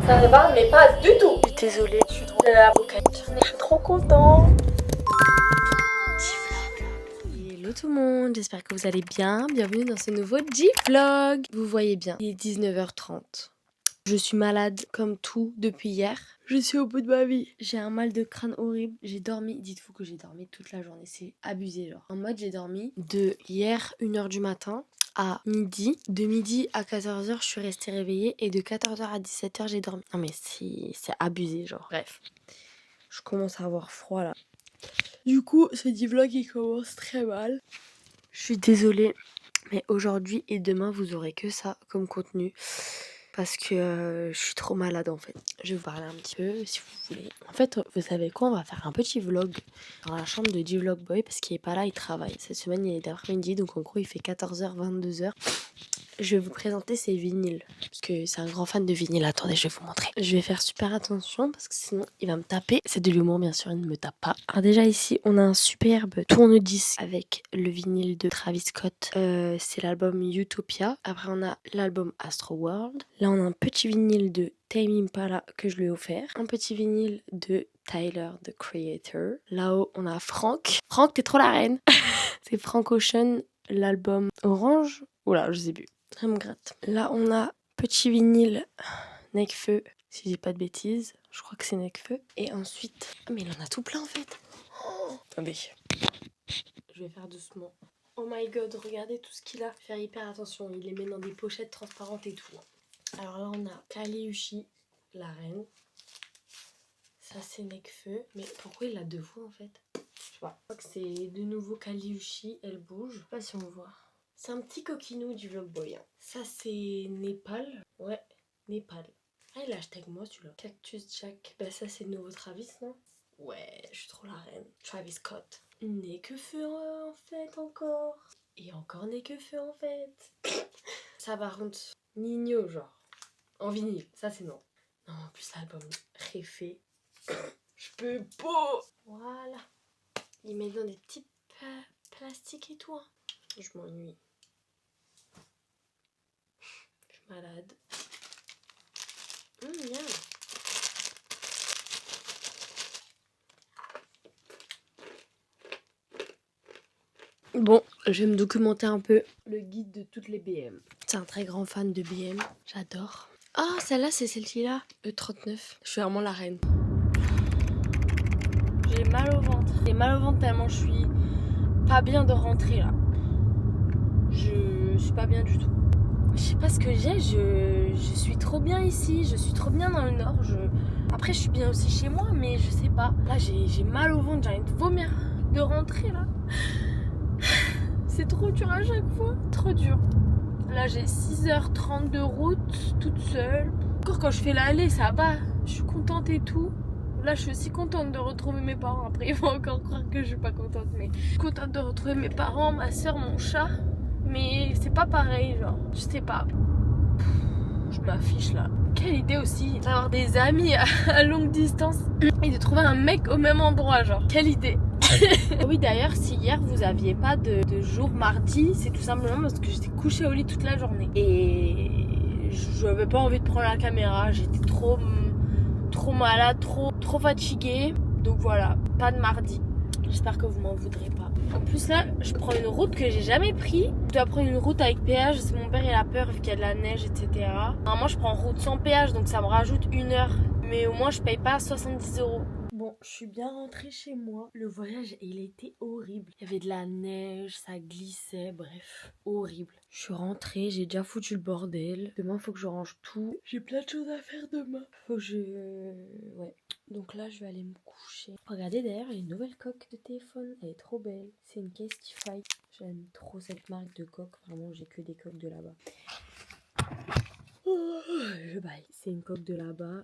Ça ne va, mais pas du tout. Je suis désolée, Je suis trop de la boucane. Je suis trop content. Hello tout le monde, j'espère que vous allez bien. Bienvenue dans ce nouveau G-Vlog. Vous voyez bien, il est 19h30. Je suis malade comme tout depuis hier. Je suis au bout de ma vie. J'ai un mal de crâne horrible. J'ai dormi, dites-vous que j'ai dormi toute la journée. C'est abusé genre. En mode j'ai dormi de hier 1h du matin à midi. De midi à 14h je suis restée réveillée. Et de 14h à 17h j'ai dormi. Non mais c'est abusé genre. Bref. Je commence à avoir froid là. Du coup ce vlog il commence très mal. Je suis désolée. Mais aujourd'hui et demain vous aurez que ça comme contenu. Parce que je suis trop malade en fait. Je vais vous parler un petit peu si vous voulez. En fait, vous savez quoi? On va faire un petit vlog dans la chambre de D-Vlog Boy parce qu'il est pas là, il travaille. Cette semaine, il est d'après-midi, donc en gros, il fait 14h, 22h. Je vais vous présenter ses vinyles. Parce que c'est un grand fan de vinyle. Attendez, je vais vous montrer. Je vais faire super attention parce que sinon, il va me taper. C'est de l'humour, bien sûr, il ne me tape pas. Alors déjà, ici, on a un superbe tourne-disque avec le vinyle de Travis Scott. C'est l'album Utopia. Après, on a l'album Astro World. Là, on a un petit vinyle de Tame Impala que je lui ai offert. Un petit vinyle de Tyler, the Creator. Là-haut, on a Franck. Franck, t'es trop la reine. C'est Frank Ocean, l'album Orange. Oula, je sais plus. Ça me gratte. Là, on a petit vinyle Nekfeu, si j'ai pas de bêtises. Je crois que c'est Nekfeu. Et ensuite... Ah, mais il en a tout plein, en fait. Oh, attendez. Je vais faire doucement. Oh my god, regardez tout ce qu'il a. Faire hyper attention. Il les met dans des pochettes transparentes et tout. Alors là, on a Kaliushi, la reine. Ça, c'est Nekfeu. Mais pourquoi il a deux voix, en fait? Je sais pas. Je crois que c'est de nouveau Kaliushi. Elle bouge. Je sais pas si on voit. C'est un petit coquinou du vlog boy. Hein. Ça, c'est Népal. Ouais, Népal. Ah, il a acheté avec moi celui-là. Cactus Jack. Bah, ça, c'est le nouveau Travis, non? Ouais, je suis trop la reine. Travis Scott. Nekfeu en fait, encore. Et encore Nekfeu en fait. Ça, par contre, Nino, genre. En vinyle. Ça, c'est non. Non, en plus, l'album refait. Je peux pas. Voilà. Il met dans des petits plastiques et tout. Hein. Je m'ennuie. Je suis malade. Miam. Bon, je vais me documenter un peu. Le guide de toutes les BM. C'est un très grand fan de BM. J'adore. Ah, celle-là, c'est celle-ci-là. E39. Je suis vraiment la reine. J'ai mal au ventre. J'ai mal au ventre tellement je suis pas bien de rentrer là. Je suis pas bien du tout. Je sais pas ce que j'ai, je suis trop bien ici, je suis trop bien dans le nord. Après je suis bien aussi chez moi, mais je sais pas. Là j'ai mal au ventre, j'ai envie de vomir, de rentrer là. C'est trop dur à chaque fois, trop dur. Là j'ai 6h30 de route, toute seule. Encore quand je fais l'aller, ça va, je suis contente et tout. Là je suis aussi contente de retrouver mes parents. Après ils vont encore croire que je suis pas contente, mais je suis contente de retrouver mes parents, ma soeur, mon chat. Mais c'est pas pareil, genre, je sais pas. Je m'affiche là. Quelle idée aussi d'avoir des amis à longue distance et de trouver un mec au même endroit, genre. Quelle idée. Oui, d'ailleurs, si hier vous aviez pas de jour mardi, c'est tout simplement parce que j'étais couchée au lit toute la journée. Et je n'avais pas envie de prendre la caméra. J'étais trop malade, trop fatiguée. Donc voilà, pas de mardi. J'espère que vous m'en voudrez pas. En plus là, je prends une route que j'ai jamais pris. Je dois prendre une route avec péage. C'est mon père, il a peur vu qu'il y a de la neige, etc. Normalement, je prends route sans péage, donc ça me rajoute 1 heure. Mais au moins, je paye pas 70 €. Bon, je suis bien rentrée chez moi. Le voyage, il était horrible. Il y avait de la neige, ça glissait, bref, horrible. Je suis rentrée, j'ai déjà foutu le bordel. Demain, faut que je range tout. J'ai plein de choses à faire demain. Faut que je... Ouais. Donc là, je vais aller me coucher. Regardez d'ailleurs, il y a une nouvelle coque de téléphone. Elle est trop belle. C'est une Casetify. J'aime trop cette marque de coque. Vraiment, j'ai que des coques de là-bas. Oh, je baille. C'est une coque de là-bas.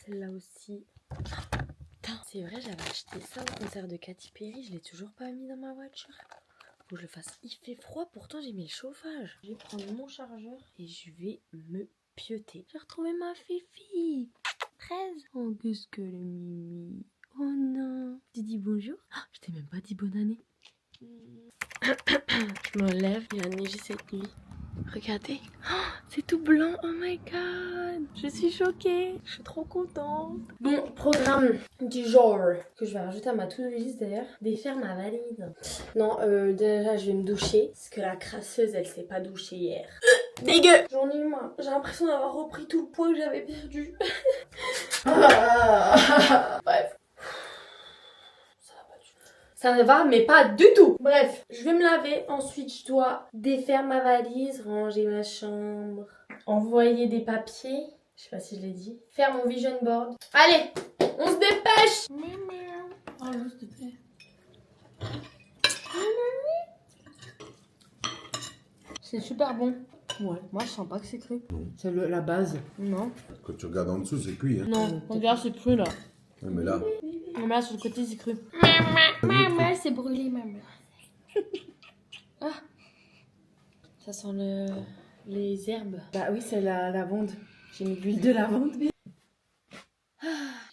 Celle-là aussi. Putain, c'est vrai, j'avais acheté ça au concert de Katy Perry. Je l'ai toujours pas mis dans ma voiture. Faut que je le fasse. Il fait froid, pourtant j'ai mis le chauffage. Je vais prendre mon chargeur et je vais me pioter. J'ai retrouvé ma fifi. 13. Oh, qu'est-ce que le mimi. Oh non. Tu dis bonjour? Ah, je t'ai même pas dit bonne année. Je me lève, il a neigé cette nuit. Regardez, oh, c'est tout blanc, oh my god. Je suis choquée, je suis trop contente. Bon, programme du jour que je vais rajouter à ma to-do list d'ailleurs, défaire ma valise. Non, déjà je vais me doucher parce que la crasseuse elle s'est pas douchée hier. Dégueu. J'en ai eu marre, j'ai l'impression d'avoir repris tout le poids que j'avais perdu. Bref. Ça ne va, mais pas du tout. Bref, je vais me laver. Ensuite, je dois défaire ma valise, ranger ma chambre, envoyer des papiers. Je sais pas si je l'ai dit. Faire mon vision board. Allez, on se dépêche. Oh, juste te plaît. C'est super bon. Ouais, moi je sens pas que c'est cru. C'est la base. Non. Quand tu regardes en dessous, c'est cuit. Hein. Non, regarde, c'est cru là. Ouais, mais là, Mais là, sur le côté, c'est cru. Maman, c'est brûlé, maman. Ah. Ça sent les herbes. Bah oui, c'est la lavande. J'ai mis de l'huile de lavande.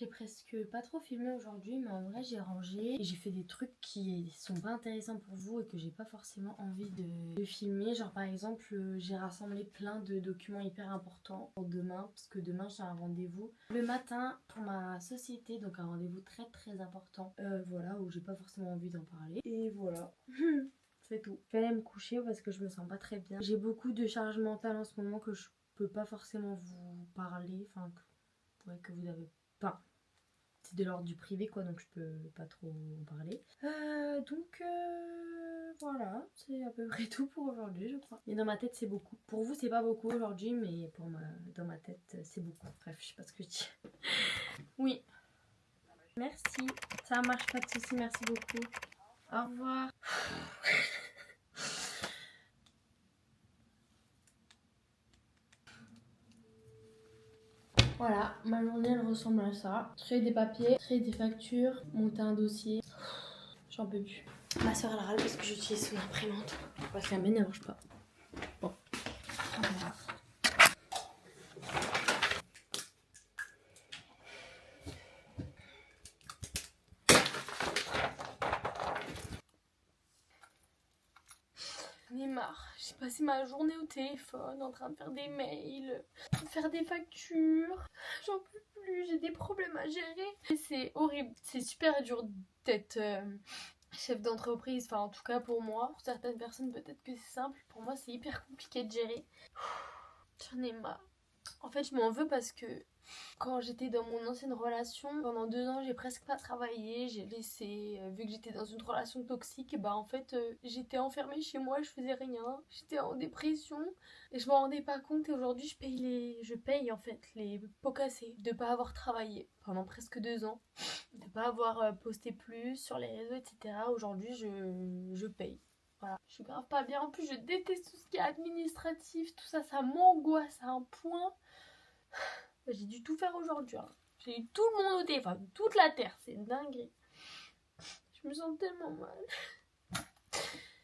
J'ai presque pas trop filmé aujourd'hui, mais en vrai j'ai rangé et j'ai fait des trucs qui sont pas intéressants pour vous et que j'ai pas forcément envie de filmer. Genre par exemple, j'ai rassemblé plein de documents hyper importants pour demain, parce que demain j'ai un rendez-vous le matin pour ma société, donc un rendez-vous très très important. Voilà, où j'ai pas forcément envie d'en parler. Et voilà. C'est tout. Je vais aller me coucher parce que je me sens pas très bien. J'ai beaucoup de charge mentale en ce moment que je peux pas forcément vous parler, enfin que vous avez pas. C'est de l'ordre du privé quoi, donc je peux pas trop en parler. Donc voilà, c'est à peu près tout pour aujourd'hui je crois. Et dans ma tête c'est beaucoup. Pour vous c'est pas beaucoup aujourd'hui, mais dans ma tête c'est beaucoup. Bref, je sais pas ce que je dis. Oui. Merci. Ça marche, pas de soucis, merci beaucoup. Au revoir. Voilà, ma journée elle ressemble à ça. Créer des papiers, créer des factures, monter un dossier. J'en peux plus. Ma soeur elle râle parce que j'utilise son imprimante. Parce que la mienne elle marche pas. Bon. Voilà. J'en ai marre. J'ai passé ma journée au téléphone en train de faire des mails, de faire des factures. J'en peux plus, j'ai des problèmes à gérer. C'est horrible. C'est super dur d'être chef d'entreprise. Enfin, en tout cas pour moi. Pour certaines personnes, peut-être que c'est simple. Pour moi, c'est hyper compliqué de gérer. J'en ai marre. En fait, je m'en veux parce que quand j'étais dans mon ancienne relation, pendant 2 ans, j'ai presque pas travaillé. J'ai laissé, vu que j'étais dans une relation toxique, et bah en fait, j'étais enfermée chez moi, je faisais rien. J'étais en dépression et je m'en rendais pas compte. Et aujourd'hui, je paye en fait les pots cassés de pas avoir travaillé pendant presque 2 ans, de pas avoir posté plus sur les réseaux, etc. Aujourd'hui, je paye. Voilà, je suis grave pas bien. En plus, je déteste tout ce qui est administratif, tout ça, ça m'angoisse à un point. J'ai dû tout faire aujourd'hui. Hein. J'ai eu tout le monde au téléphone, toute la terre, c'est dingue. Je me sens tellement mal.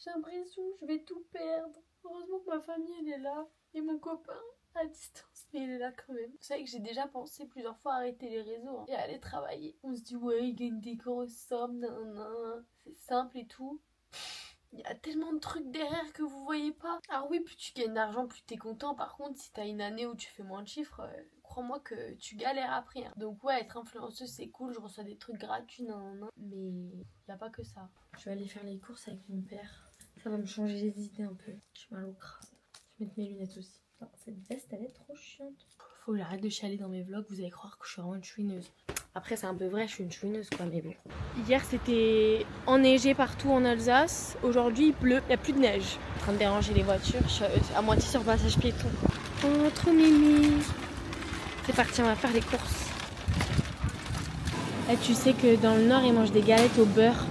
J'ai l'impression que je vais tout perdre. Heureusement que ma famille elle est là et mon copain à distance, mais il est là quand même. Vous savez que j'ai déjà pensé plusieurs fois à arrêter les réseaux et aller travailler. On se dit ouais, il gagne des grosses sommes, nan, c'est simple et tout. Il y a tellement de trucs derrière que vous voyez pas. Alors oui, plus tu gagnes d'argent, plus t'es content. Par contre, si t'as une année où tu fais moins de chiffres, crois-moi que tu galères après. Hein. Donc ouais, être influenceuse c'est cool, je reçois des trucs gratuits, nan. Mais il n'y a pas que ça. Je vais aller faire les courses avec mon père. Ça va me changer les idées un peu. J'ai mal au crâne. Je vais mettre mes lunettes aussi. Non, cette veste elle est trop chiante. Faut que j'arrête de chialer dans mes vlogs, vous allez croire que je suis vraiment une chouineuse. Après c'est un peu vrai, je suis une chouineuse quoi, mais bon. Hier c'était enneigé partout en Alsace, aujourd'hui il pleut, il n'y a plus de neige. Je suis en train de déranger les voitures, je suis à moitié sur le passage piéton. Oh trop mimi. C'est parti, on va faire les courses. Et tu sais que dans le nord ils mangent des galettes au beurre.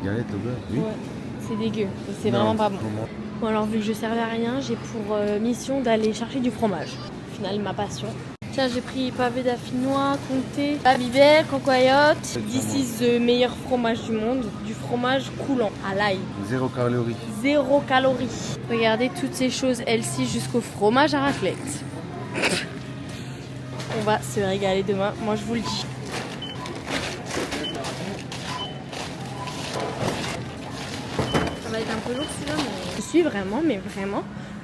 Galette au beurre, oui. Ouais, c'est dégueu, et c'est vraiment pas bon. Bon alors vu que je servais à rien, j'ai pour mission d'aller chercher du fromage. Au final ma passion. Tiens, j'ai pris pavé d'affinois, comté, babybel, cancoyote. This is the meilleur fromage du monde. Du fromage coulant à l'ail. 0 calories. 0 calories. Regardez toutes ces choses healthy jusqu'au fromage à raclette. On va se régaler demain, moi je vous le dis. Ça va être un peu lourd celui-là, mais je suis vraiment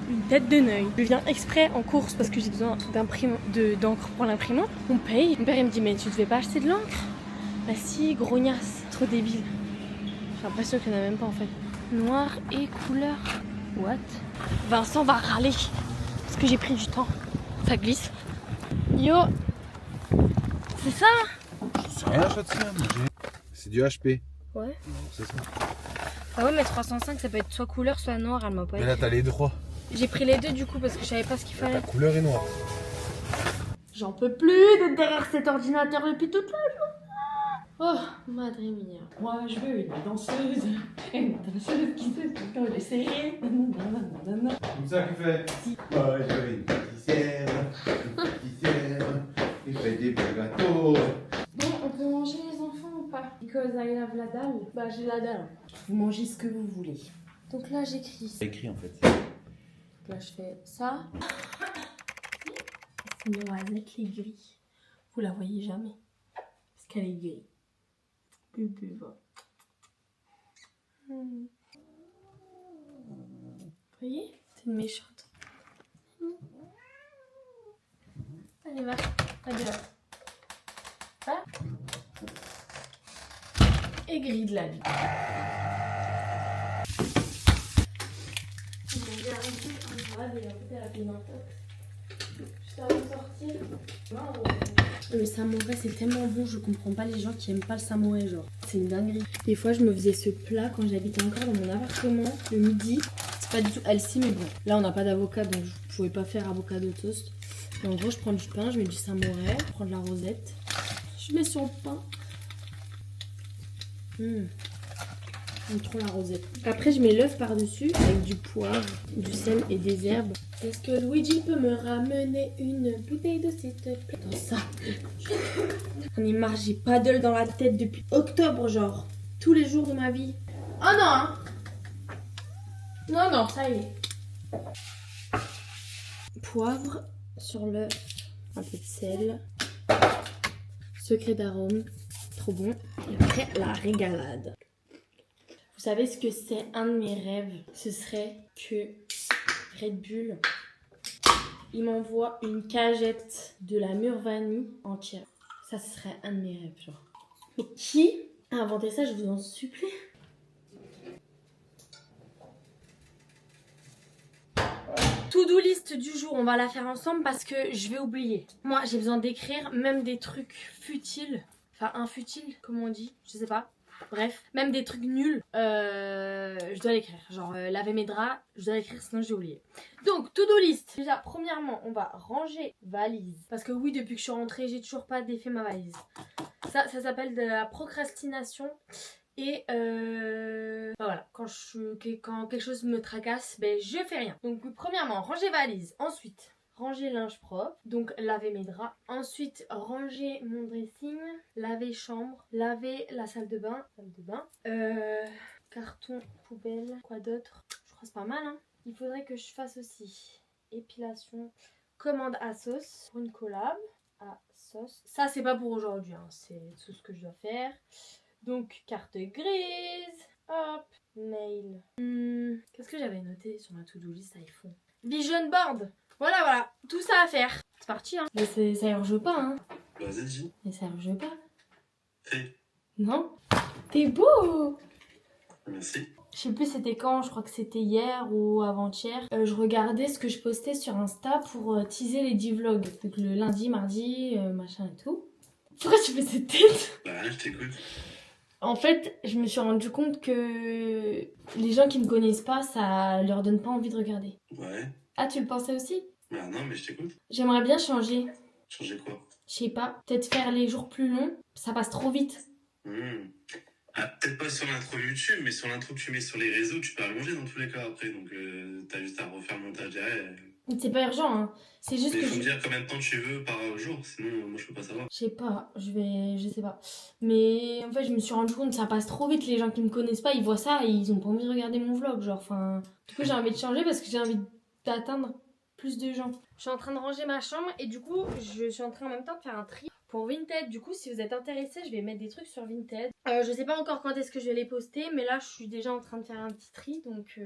une tête de Neuil. Je viens exprès en course parce que j'ai besoin d'encre pour l'imprimante. On paye. Mon père il me dit mais tu devais pas acheter de l'encre? Bah si, grognasse, trop débile. J'ai l'impression qu'il n'y en a même pas en fait. Noir et couleur. What? Vincent va râler parce que j'ai pris du temps. Ça glisse. Yo! C'est ça? C'est rien, Châtillon. C'est du HP. Ouais. C'est ça. Ah ouais mais 305 ça peut être soit couleur soit noir, elle m'a pas Mais là, écrit. t'as les trois. J'ai pris les deux du coup parce que je savais pas ce qu'il fallait. La couleur est noire. J'en peux plus d'être derrière cet ordinateur depuis toute la journée. Oh, madre mia. Moi, je veux une danseuse qui sait tout le temps les serrer. Comme ça qu'il fait. Moi, je veux une pâtissière qui fait des beaux gâteaux. Bon, on peut manger les enfants ou pas? Because I have la dalle. Bah, j'ai la dalle. Vous mangez ce que vous voulez. Donc là, j'écris. C'est écrit en fait. Donc là, je fais ça. C'est une noisette qui est gris. Vous la voyez jamais. Parce qu'elle est grise. Bébé va. Vous voyez? C'est une méchante. Allez, va. Allez, va. Va. Et gris de la vie. J'ai arrêté en grave et en fait elle a fait une intox. Juste avant de sortir. Le samouraï c'est tellement bon, je comprends pas les gens qui aiment pas le samouraï genre. C'est une dinguerie. Des fois je me faisais ce plat quand j'habitais encore dans mon appartement le midi. C'est pas du tout healthy mais bon. Là on n'a pas d'avocat donc je pouvais pas faire avocado toast. Et en gros je prends du pain, je mets du samouraï, je prends de la rosette. Je mets sur le pain. J'aime trop la rosette. Après, je mets l'œuf par-dessus avec du poivre, du sel et des herbes. Est-ce que Luigi peut me ramener une bouteille d'eau s'il te plaît? Dans ça. J'en ai marre, j'ai paddle dans la tête depuis octobre, genre. Tous les jours de ma vie. Oh non hein. Non, non, ça y est. Poivre sur l'œuf. Un peu de sel. Secret d'arôme. Trop bon. Et après, la régalade. Vous savez ce que c'est un de mes rêves? Ce serait que Red Bull, il m'envoie une cagette de la mûre vanille entière. Ça, ce serait un de mes rêves, genre. Mais qui a inventé ça, je vous en supplie? To-do list du jour, on va la faire ensemble parce que je vais oublier. Moi, j'ai besoin d'écrire même des trucs futiles. Enfin, infutiles, comme on dit, je sais pas. Bref, même des trucs nuls, je dois l'écrire. Genre, laver mes draps, je dois l'écrire sinon j'ai oublié. Donc, to-do list. Déjà, premièrement, on va ranger valise. Parce que oui, depuis que je suis rentrée, j'ai toujours pas défait ma valise. Ça s'appelle de la procrastination. Et voilà, quand quelque chose me tracasse, ben je fais rien. Donc, premièrement, ranger valise. Ensuite, ranger linge propre, donc laver mes draps. Ensuite, ranger mon dressing, laver chambre, laver la salle de bain. Carton, poubelle, quoi d'autre? Je crois que c'est pas mal, hein. Il faudrait que je fasse aussi épilation, commande à sauce pour une collab à sauce. Ça, c'est pas pour aujourd'hui, hein. C'est tout ce que je dois faire. Donc, carte grise, hop, mail. Qu'est-ce que j'avais noté sur ma to-do list iPhone? Vision board. Voilà, tout ça à faire. C'est parti, hein. Mais ça urge pas, hein. Vas-y. Mais ça urge pas. Fais. Non. T'es beau. Merci. Je sais plus c'était quand, je crois que c'était hier ou avant-hier. Je regardais ce que je postais sur Insta pour teaser les 10 vlogs. Donc le lundi, mardi, machin et tout. Pourquoi tu fais cette tête? Bah, je t'écoute. En fait, je me suis rendu compte que les gens qui me connaissent pas, ça leur donne pas envie de regarder. Ouais. Ah, tu le pensais aussi? Bah, non, mais je t'écoute. J'aimerais bien changer. Changer quoi? Je sais pas, peut-être faire les jours plus longs, ça passe trop vite. Ah, peut-être pas sur l'intro YouTube, mais sur l'intro que tu mets sur les réseaux, tu peux allonger dans tous les cas après. Donc, t'as juste à refaire le montage derrière. C'est pas urgent, hein. C'est juste Mais que il faut me dire combien de temps tu veux par jour, sinon moi je peux pas savoir. je sais pas, je sais pas. Mais en fait, je me suis rendu compte que ça passe trop vite. Les gens qui me connaissent pas, ils voient ça et ils ont pas envie de regarder mon vlog. Genre, enfin. Du coup, j'ai envie de changer parce que j'ai envie d'atteindre plus de gens. Je suis en train de ranger ma chambre et du coup, je suis en train en même temps de faire un tri pour Vinted. Du coup, si vous êtes intéressés, je vais mettre des trucs sur Vinted. Je sais pas encore quand est-ce que je vais les poster, mais là, je suis déjà en train de faire un petit tri. Donc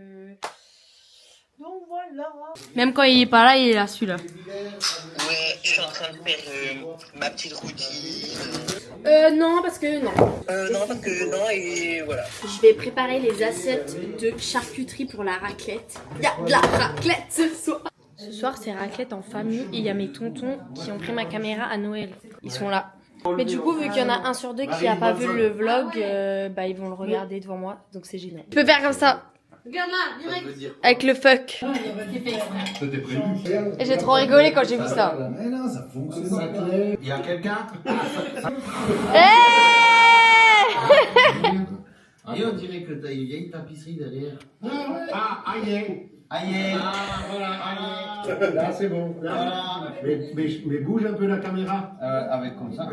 Donc voilà. Même quand il est pas là, il est là celui-là. Ouais, je suis en train de faire ma petite routine. Non, parce que non. Non, parce que non, et voilà. Je vais préparer les assiettes de charcuterie pour la raclette. Il y a de la raclette ce soir. Ce soir, c'est raclette en famille et il y a mes tontons qui ont pris ma caméra à Noël. Ils sont là. Mais du coup, vu qu'il y en a un sur deux qui a pas vu le vlog, bah ils vont le regarder devant moi, donc c'est génial. Je peux faire comme ça. Regarde là, direct. Avec le fuck. C'était prévu. Et j'ai trop rigolé quand j'ai vu ça. Mais non, ça fonctionne. Il y a quelqu'un. Et on dirait que t'as une vieille tapisserie derrière. Ah, aïe. Aïe. Là, c'est bon. Là. Mais bouge un peu la caméra. Avec comme ça.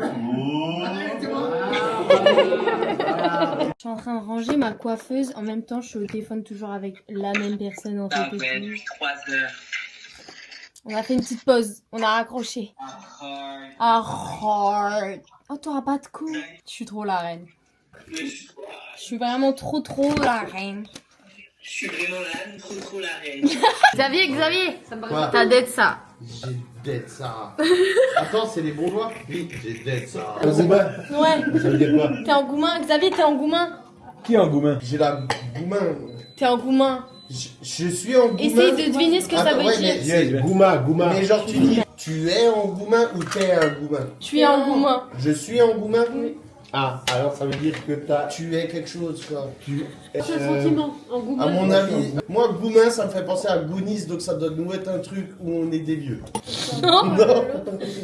Je suis en train de ranger ma coiffeuse. En même temps, je suis au téléphone toujours avec la même personne en fait. Depuis 3 heures. On a fait une petite pause. On a raccroché. Oh, t'auras pas de coups. Je suis trop la reine. Je suis vraiment trop la reine. Je suis vraiment la trop la reine. Xavier, Quoi? t'as d'être ça. J'ai d'être ça. Attends, c'est les bourgeois? Oui, j'ai d'être ça. Un goumin. Ouais. Ça veut dire quoi? T'es en goumin. Xavier, t'es en goumin. Qui est un goumin? J'ai la goumin. T'es en goumin. Je suis en goumin. Essaye de deviner ce que ça Attends, veut ouais, dire. mais c'est- Gouma. Mais genre, tu dis, tu es en goumin ou t'es un goumin? Tu es en goumin. Je suis en goumin? Oui. Ah, alors ça veut dire que t'as. Tu es quelque chose, quoi. C'est le sentiment. En Google. À mon avis, moi, goumin, ça me fait penser à Goonies, donc ça doit nous être un truc où on est des vieux. Non. Non.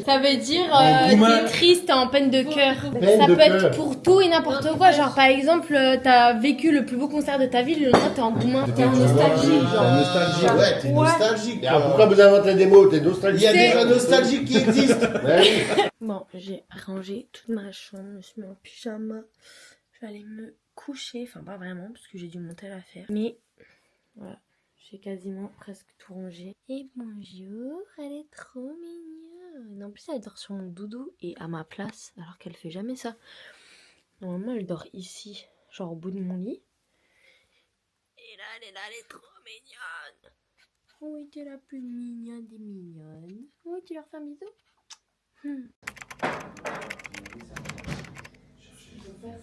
Ça veut dire goumin. t'es triste, t'es en peine de cœur. Peine Ça de peut être cœur. pour tout et n'importe quoi. Genre par exemple, t'as vécu le plus beau concert de ta vie, le lendemain t'es en goumin, t'es en nostalgie. T'es nostalgique. Ouais, t'es Ouais. nostalgique. Ah, quoi. pourquoi vous inventez des mots? T'es Il y nostalgique. a déjà nostalgique qui existe. Ouais, oui. Bon, j'ai rangé toute ma chambre, je me suis mis en pyjama. Je vais aller me coucher, enfin pas vraiment parce que j'ai du montage à faire. Mais voilà, j'ai quasiment presque tout rangé. Et bonjour, elle est trop mignonne. En plus elle dort sur mon doudou et à ma place alors qu'elle fait jamais ça. Normalement elle dort ici, genre au bout de mon lit. Et là elle est trop mignonne. Oui, t'es la plus mignonne des mignonnes. Oui, tu leur fais un bisou.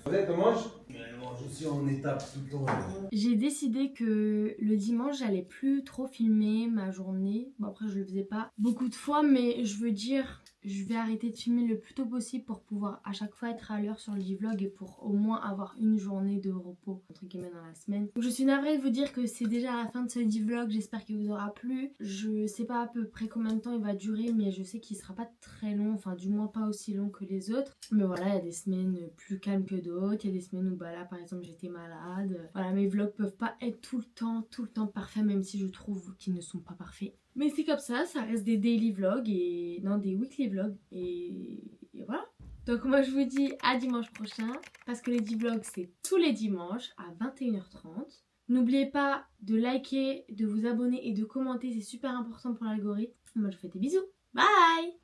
On mange? Je suis en étape tout le temps. J'ai décidé que le dimanche, j'allais plus trop filmer ma journée. Bon, après, je le faisais pas beaucoup de fois, mais je veux dire, je vais arrêter de filmer le plus tôt possible pour pouvoir à chaque fois être à l'heure sur le vlog et pour au moins avoir une journée de repos, entre guillemets, dans la semaine. Donc, je suis navrée de vous dire que c'est déjà la fin de ce vlog. J'espère qu'il vous aura plu. Je sais pas à peu près combien de temps il va durer, mais je sais qu'il sera pas très long, enfin, du moins pas aussi long que les autres. Mais voilà, il y a des semaines plus calmes que d'autres. Il y a des semaines où, bah là, par exemple, j'étais malade. Voilà, mes vlogs peuvent pas être tout le temps parfaits, même si je trouve qu'ils ne sont pas parfaits. Mais c'est comme ça reste des daily vlogs et non, des weekly vlogs et voilà. Donc moi je vous dis à dimanche prochain parce que les 10 vlogs c'est tous les dimanches à 21h30. N'oubliez pas de liker, de vous abonner et de commenter, c'est super important pour l'algorithme. Moi je vous fais des bisous. Bye!